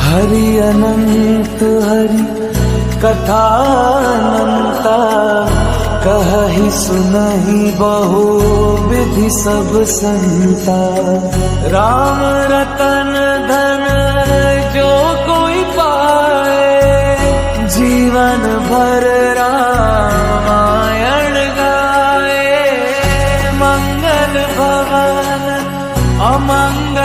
हरि अनंत हरि कथा अनंता, कहहि सुनहि बहु विधि सब संता। राम रतन धन जो कोई पाए, जीवन भर रामायण गाए। मंगल भवन अमंगल